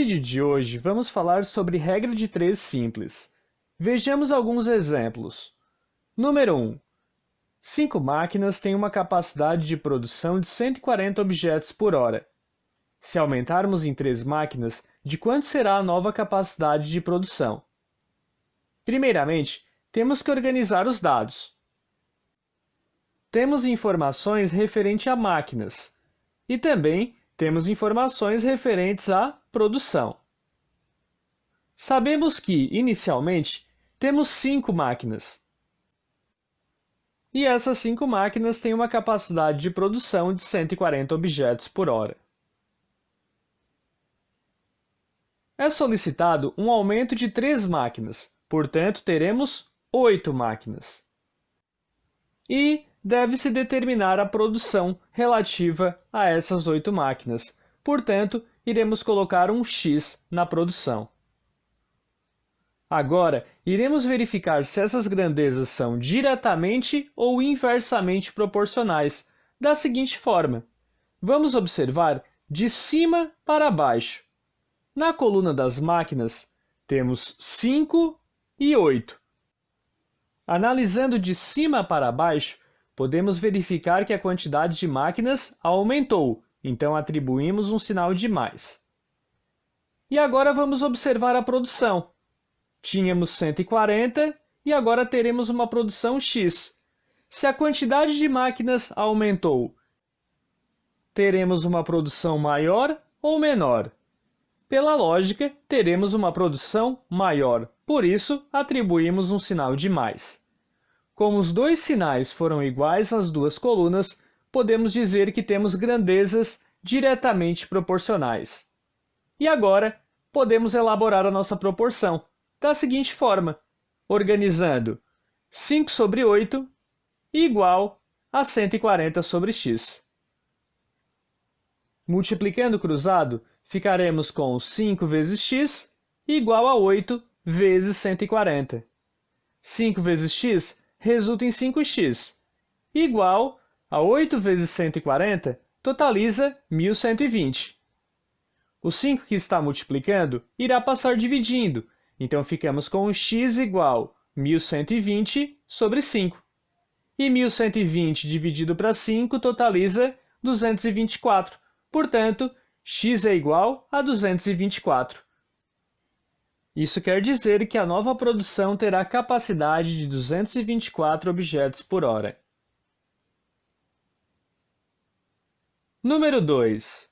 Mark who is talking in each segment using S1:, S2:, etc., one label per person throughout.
S1: vídeo de hoje, vamos falar sobre regra de 3 simples. Vejamos alguns exemplos. Número 1. 5 máquinas têm uma capacidade de produção de 140 objetos por hora. Se aumentarmos em 3 máquinas, de quanto será a nova capacidade de produção? Primeiramente, temos que organizar os dados. Temos informações referentes a máquinas e também temos informações referentes à produção. Sabemos que, inicialmente, temos 5 máquinas. E essas 5 máquinas têm uma capacidade de produção de 140 objetos por hora. É solicitado um aumento de 3 máquinas, portanto, teremos 8 máquinas. E deve-se determinar a produção relativa a essas 8 máquinas. Portanto, iremos colocar um x na produção. Agora, iremos verificar se essas grandezas são diretamente ou inversamente proporcionais, da seguinte forma. Vamos observar de cima para baixo. Na coluna das máquinas, temos 5 e 8. Analisando de cima para baixo, podemos verificar que a quantidade de máquinas aumentou, então atribuímos um sinal de mais. E agora vamos observar a produção. Tínhamos 140 e agora teremos uma produção X. Se a quantidade de máquinas aumentou, teremos uma produção maior ou menor? Pela lógica, teremos uma produção maior, por isso atribuímos um sinal de mais. Como os dois sinais foram iguais às duas colunas, podemos dizer que temos grandezas diretamente proporcionais. E agora, podemos elaborar a nossa proporção da seguinte forma, organizando 5 sobre 8 igual a 140 sobre x. Multiplicando cruzado, ficaremos com 5 vezes x igual a 8 vezes 140. 5 vezes x resulta em 5x, igual a 8 vezes 140, totaliza 1120. O 5 que está multiplicando irá passar dividindo, então ficamos com x igual a 1120 sobre 5. E 1120 dividido para 5 totaliza 224, portanto, x é igual a 224. Isso quer dizer que a nova produção terá capacidade de 224 objetos por hora. Número 2.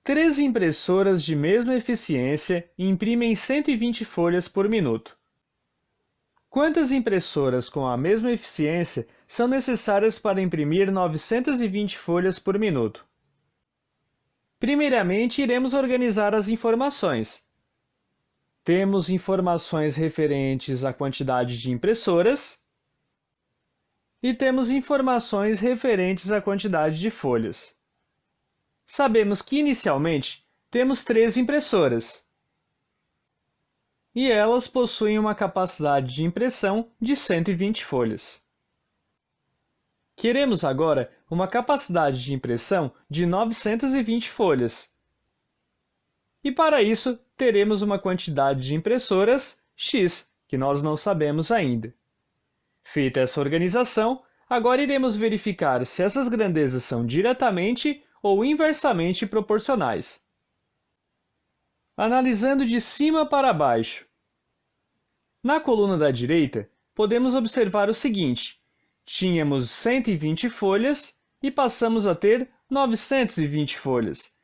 S1: 3 impressoras de mesma eficiência imprimem 120 folhas por minuto. Quantas impressoras com a mesma eficiência são necessárias para imprimir 920 folhas por minuto? Primeiramente, iremos organizar as informações. Temos informações referentes à quantidade de impressoras e temos informações referentes à quantidade de folhas. Sabemos que, inicialmente, temos 3 impressoras e elas possuem uma capacidade de impressão de 120 folhas. Queremos agora uma capacidade de impressão de 920 folhas. E para isso, teremos uma quantidade de impressoras x, que nós não sabemos ainda. Feita essa organização, agora iremos verificar se essas grandezas são diretamente ou inversamente proporcionais. Analisando de cima para baixo. Na coluna da direita, podemos observar o seguinte. Tínhamos 120 folhas e passamos a ter 920 folhas.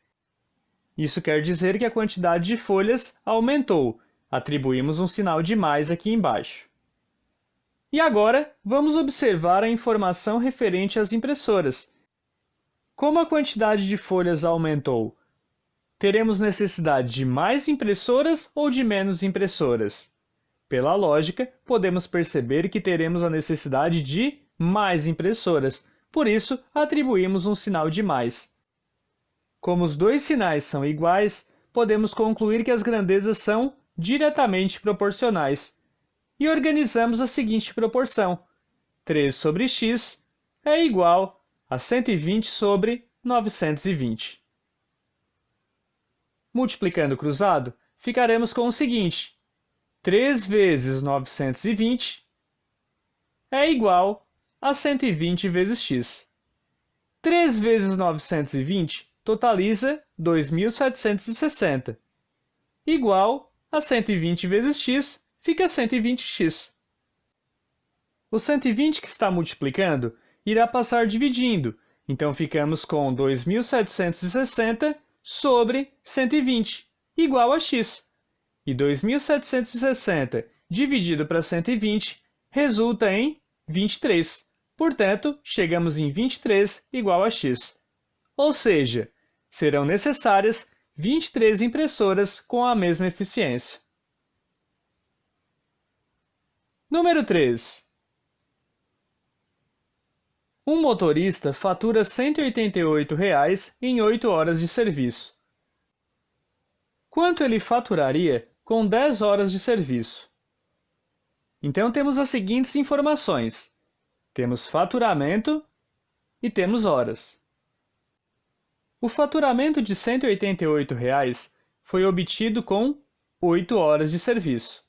S1: Isso quer dizer que a quantidade de folhas aumentou. Atribuímos um sinal de mais aqui embaixo. E agora, vamos observar a informação referente às impressoras. Como a quantidade de folhas aumentou, teremos necessidade de mais impressoras ou de menos impressoras? Pela lógica, podemos perceber que teremos a necessidade de mais impressoras, por isso atribuímos um sinal de mais. Como os dois sinais são iguais, podemos concluir que as grandezas são diretamente proporcionais. E organizamos a seguinte proporção. 3 sobre x é igual a 120 sobre 920. Multiplicando cruzado, ficaremos com o seguinte: 3 vezes 920 é igual a 120 vezes x. 3 vezes 920 totaliza 2.760, igual a 120 vezes x, fica 120x. O 120 que está multiplicando irá passar dividindo, então ficamos com 2.760 sobre 120, igual a x. E 2.760 dividido para 120 resulta em 23. Portanto, chegamos em 23 igual a x. Ou seja, serão necessárias 23 impressoras com a mesma eficiência. Número 3. Um motorista fatura R$ 188 em 8 horas de serviço. Quanto ele faturaria com 10 horas de serviço? Então temos as seguintes informações. Temos faturamento e temos horas. O faturamento de R$ 188 foi obtido com 8 horas de serviço.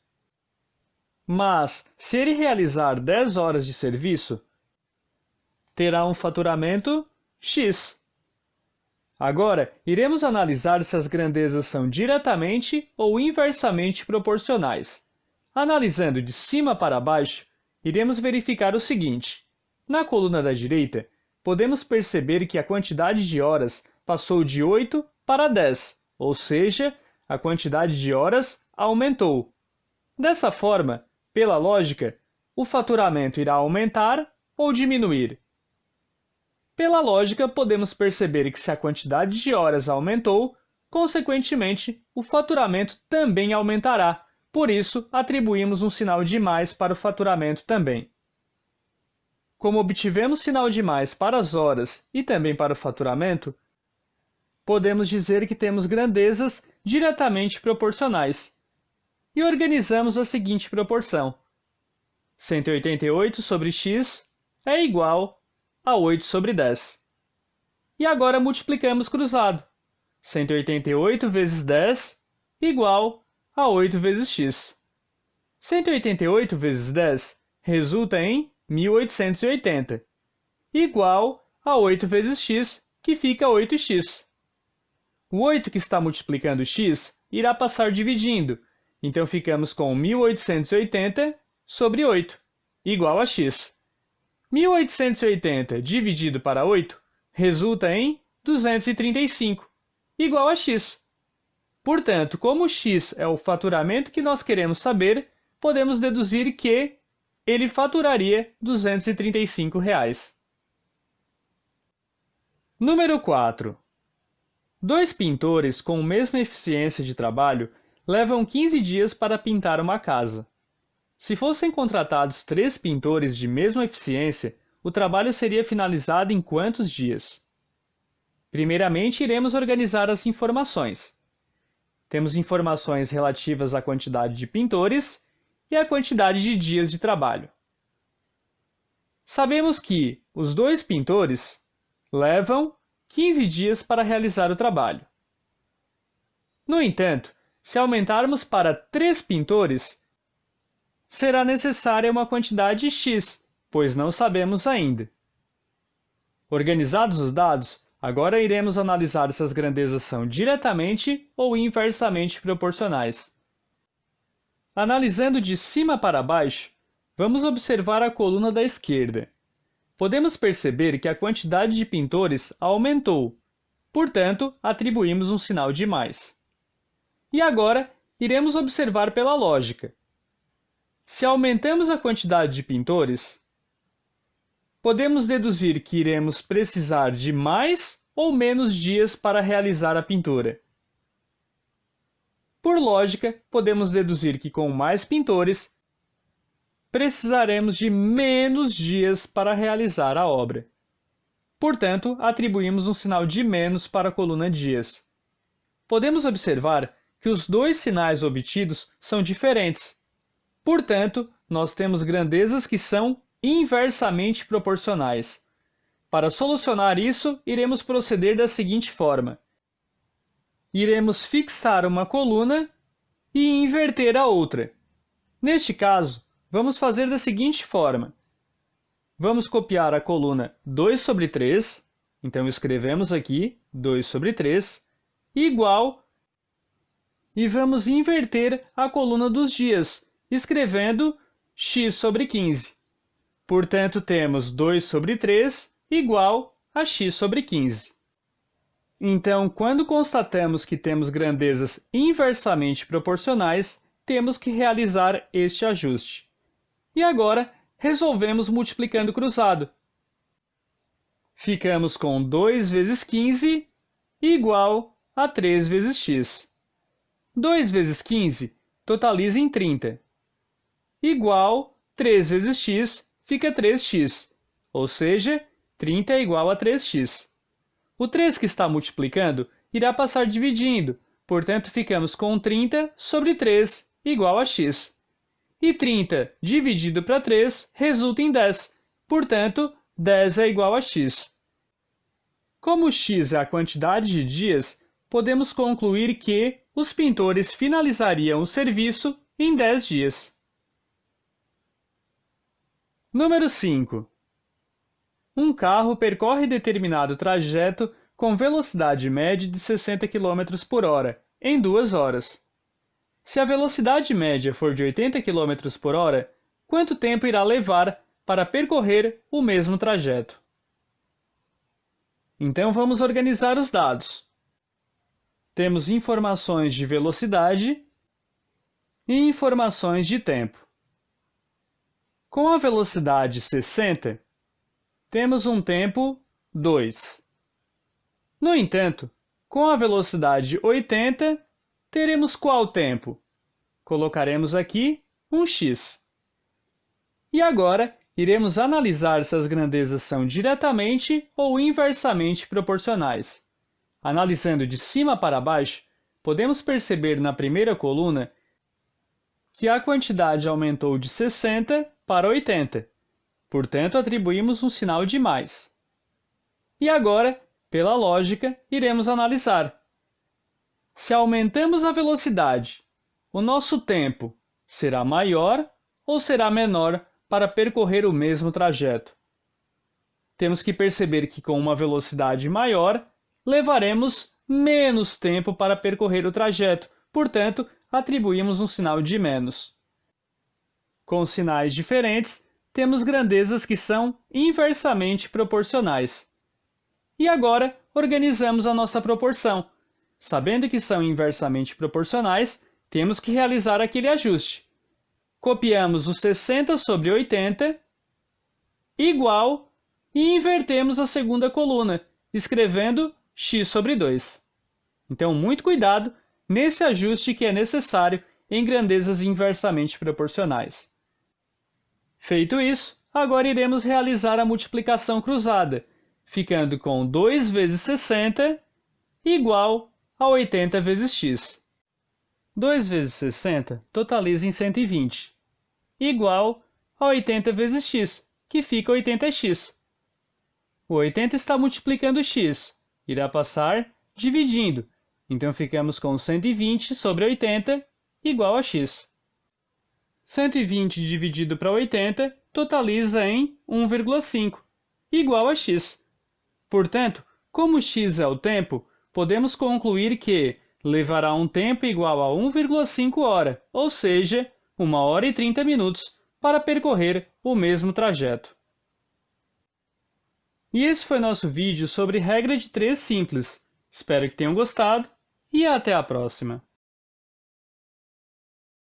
S1: Mas, se ele realizar 10 horas de serviço, terá um faturamento x. Agora, iremos analisar se as grandezas são diretamente ou inversamente proporcionais. Analisando de cima para baixo, iremos verificar o seguinte. Na coluna da direita, podemos perceber que a quantidade de horas passou de 8 para 10, ou seja, a quantidade de horas aumentou. Dessa forma, pela lógica, o faturamento irá aumentar ou diminuir. Pela lógica, podemos perceber que se a quantidade de horas aumentou, consequentemente, o faturamento também aumentará. Por isso, atribuímos um sinal de mais para o faturamento também. Como obtivemos sinal de mais para as horas e também para o faturamento, podemos dizer que temos grandezas diretamente proporcionais. E organizamos a seguinte proporção. 188 sobre x é igual a 8 sobre 10. E agora multiplicamos cruzado. 188 vezes 10 igual a 8 vezes x. 188 vezes 10 resulta em 1880, igual a 8 vezes x, que fica 8x. O 8 que está multiplicando x irá passar dividindo, então ficamos com 1880 sobre 8, igual a x. 1880 dividido para 8 resulta em 235, igual a x. Portanto, como x é o faturamento que nós queremos saber, podemos deduzir que ele faturaria R$ 235. Número 4. Dois pintores com a mesma eficiência de trabalho levam 15 dias para pintar uma casa. Se fossem contratados 3 pintores de mesma eficiência, o trabalho seria finalizado em quantos dias? Primeiramente, iremos organizar as informações. Temos informações relativas à quantidade de pintores e à quantidade de dias de trabalho. Sabemos que os 2 pintores levam 15 dias para realizar o trabalho. No entanto, se aumentarmos para 3 pintores, será necessária uma quantidade x, pois não sabemos ainda. Organizados os dados, agora iremos analisar se as grandezas são diretamente ou inversamente proporcionais. Analisando de cima para baixo, vamos observar a coluna da esquerda. Podemos perceber que a quantidade de pintores aumentou, portanto, atribuímos um sinal de mais. E agora, iremos observar pela lógica. Se aumentamos a quantidade de pintores, podemos deduzir que iremos precisar de mais ou menos dias para realizar a pintura. Por lógica, podemos deduzir que com mais pintores, precisaremos de menos dias para realizar a obra. Portanto, atribuímos um sinal de menos para a coluna dias. Podemos observar que os 2 sinais obtidos são diferentes. Portanto, nós temos grandezas que são inversamente proporcionais. Para solucionar isso, iremos proceder da seguinte forma. iremos fixar uma coluna e inverter a outra. Neste caso, vamos fazer da seguinte forma. Vamos copiar a coluna 2 sobre 3, então escrevemos aqui 2 sobre 3, igual, e vamos inverter a coluna dos dias, escrevendo x sobre 15. Portanto, temos 2 sobre 3 igual a x sobre 15. Então, quando constatamos que temos grandezas inversamente proporcionais, temos que realizar este ajuste. E agora, resolvemos multiplicando cruzado. Ficamos com 2 vezes 15 igual a 3 vezes x. 2 vezes 15 totaliza em 30. Igual 3 vezes x fica 3x, ou seja, 30 é igual a 3x. O 3 que está multiplicando irá passar dividindo, portanto ficamos com 30 sobre 3 igual a x. E 30 dividido para 3 resulta em 10, portanto 10 é igual a x. Como x é a quantidade de dias, podemos concluir que os pintores finalizariam o serviço em 10 dias. Número 5. Um carro percorre determinado trajeto com velocidade média de 60 km por hora em 2 horas. Se a velocidade média for de 80 km por hora, quanto tempo irá levar para percorrer o mesmo trajeto? Então vamos organizar os dados. Temos informações de velocidade e informações de tempo. Com a velocidade 60, temos um tempo 2. No entanto, com a velocidade 80, teremos qual tempo? Colocaremos aqui um x. E agora, iremos analisar se as grandezas são diretamente ou inversamente proporcionais. Analisando de cima para baixo, podemos perceber na primeira coluna que a quantidade aumentou de 60 para 80. Portanto, atribuímos um sinal de mais. E agora, pela lógica, iremos analisar. Se aumentamos a velocidade, o nosso tempo será maior ou será menor para percorrer o mesmo trajeto? Temos que perceber que com uma velocidade maior, levaremos menos tempo para percorrer o trajeto, portanto, atribuímos um sinal de menos. Com sinais diferentes, temos grandezas que são inversamente proporcionais. E agora, organizamos a nossa proporção. Sabendo que são inversamente proporcionais, temos que realizar aquele ajuste. Copiamos o 60 sobre 80, igual, e invertemos a segunda coluna, escrevendo x sobre 2. Então, muito cuidado nesse ajuste que é necessário em grandezas inversamente proporcionais. Feito isso, agora iremos realizar a multiplicação cruzada, ficando com 2 vezes 60 igual a 80 vezes x. 2 vezes 60 totaliza em 120, igual a 80 vezes x, que fica 80x. O 80 está multiplicando x, irá passar dividindo, então ficamos com 120 sobre 80 igual a x. 120 dividido para 80 totaliza em 1,5, igual a x. Portanto, como x é o tempo, podemos concluir que levará um tempo igual a 1,5 hora, ou seja, 1 hora e 30 minutos, para percorrer o mesmo trajeto. E esse foi nosso vídeo sobre regra de 3 simples. Espero que tenham gostado e até a próxima!